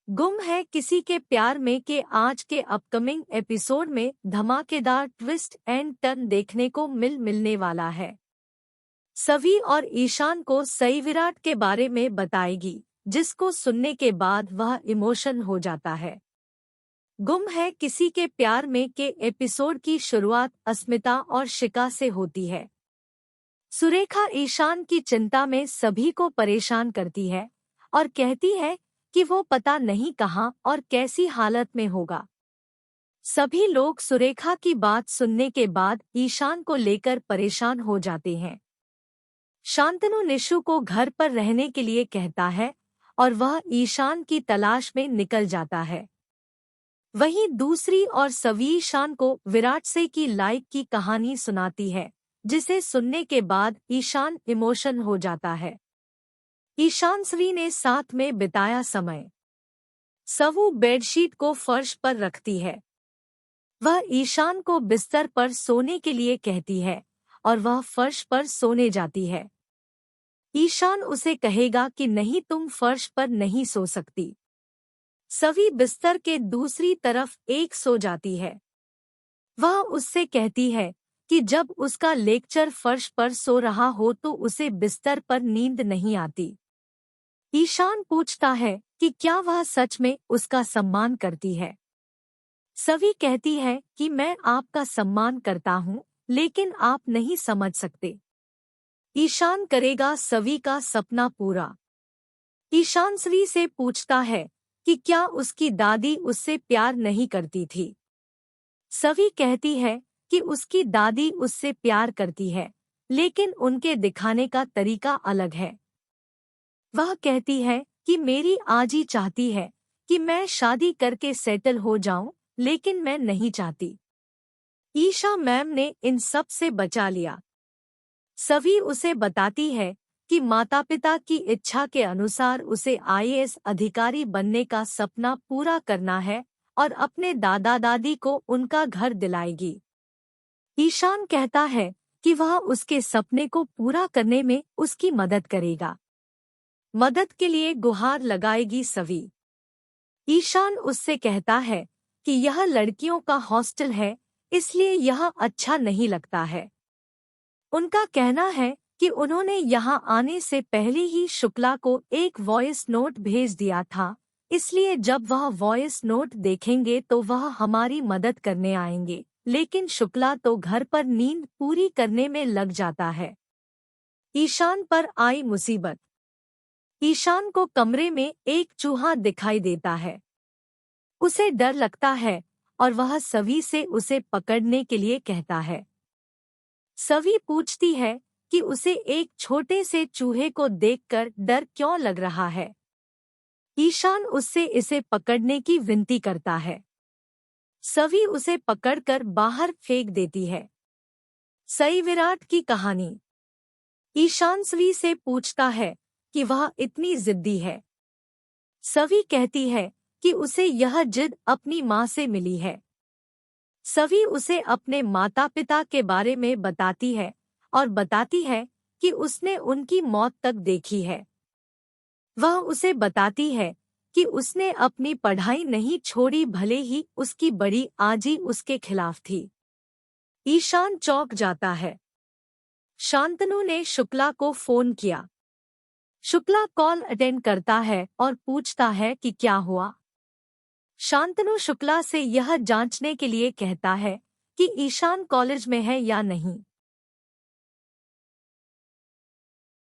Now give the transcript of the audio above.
गुम है किसी के प्यार में के आज के अपकमिंग एपिसोड में धमाकेदार ट्विस्ट एंड टर्न देखने को मिलने वाला है। सवी और ईशान को सई विराट के बारे में बताएगी, जिसको सुनने के बाद वह इमोशन हो जाता है। गुम है किसी के प्यार में के एपिसोड की शुरुआत अस्मिता और शिका से होती है। सुरेखा ईशान की चिंता में सभी को परेशान करती है और कहती है कि वो पता नहीं कहाँ और कैसी हालत में होगा। सभी लोग सुरेखा की बात सुनने के बाद ईशान को लेकर परेशान हो जाते हैं। शांतनु निशु को घर पर रहने के लिए कहता है और वह ईशान की तलाश में निकल जाता है। वहीं दूसरी ओर सवी ईशान को विराट से की लाइफ की कहानी सुनाती है, जिसे सुनने के बाद ईशान इमोशन हो जाता है। ईशान सवी ने साथ में बिताया समय। सवू बेडशीट को फर्श पर रखती है। वह ईशान को बिस्तर पर सोने के लिए कहती है और वह फर्श पर सोने जाती है। ईशान उसे कहेगा कि नहीं, तुम फर्श पर नहीं सो सकती। सवी बिस्तर के दूसरी तरफ एक सो जाती है। वह उससे कहती है कि जब उसका लेक्चर फर्श पर सो रहा हो तो उसे बिस्तर पर नींद नहीं आती। ईशान पूछता है कि क्या वह सच में उसका सम्मान करती है। सवी कहती है कि मैं आपका सम्मान करता हूँ, लेकिन आप नहीं समझ सकते। ईशान करेगा सवी का सपना पूरा। ईशान सवी से पूछता है कि क्या उसकी दादी उससे प्यार नहीं करती थी। सवी कहती है कि उसकी दादी उससे प्यार करती है, लेकिन उनके दिखाने का तरीका अलग है। वह कहती है कि मेरी आजी चाहती है कि मैं शादी करके सेटल हो जाऊं, लेकिन मैं नहीं चाहती। ईशा मैम ने इन सब से बचा लिया। सवी उसे बताती है कि माता पिता की इच्छा के अनुसार उसे आईएएस अधिकारी बनने का सपना पूरा करना है और अपने दादा दादी को उनका घर दिलाएगी। ईशान कहता है कि वह उसके सपने को पूरा करने में उसकी मदद करेगा। मदद के लिए गुहार लगाएगी सवी। ईशान उससे कहता है कि यह लड़कियों का हॉस्टल है, इसलिए यह अच्छा नहीं लगता है। उनका कहना है कि उन्होंने यहाँ आने से पहले ही शुक्ला को एक वॉइस नोट भेज दिया था, इसलिए जब वह वॉइस नोट देखेंगे तो वह हमारी मदद करने आएंगे, लेकिन शुक्ला तो घर पर नींद पूरी करने में लग जाता है। ईशान पर आई मुसीबत। ईशान को कमरे में एक चूहा दिखाई देता है। उसे डर लगता है और वह सवी से उसे पकड़ने के लिए कहता है। सवी पूछती है कि उसे एक छोटे से चूहे को देखकर डर क्यों लग रहा है। ईशान उससे इसे पकड़ने की विनती करता है। सवी उसे पकड़कर बाहर फेंक देती है। सई विराट की कहानी। ईशान सवी से पूछता है कि वह इतनी जिद्दी है। सवी कहती है कि उसे यह जिद अपनी माँ से मिली है। सवी उसे अपने माता पिता के बारे में बताती है और बताती है कि उसने उनकी मौत तक देखी है। वह उसे बताती है कि उसने अपनी पढ़ाई नहीं छोड़ी, भले ही उसकी बड़ी आजी उसके खिलाफ थी। ईशान चौंक जाता है। शांतनु ने शुक्ला को फोन किया। शुक्ला कॉल अटेंड करता है और पूछता है कि क्या हुआ। शांतनु शुक्ला से यह जांचने के लिए कहता है कि ईशान कॉलेज में है या नहीं।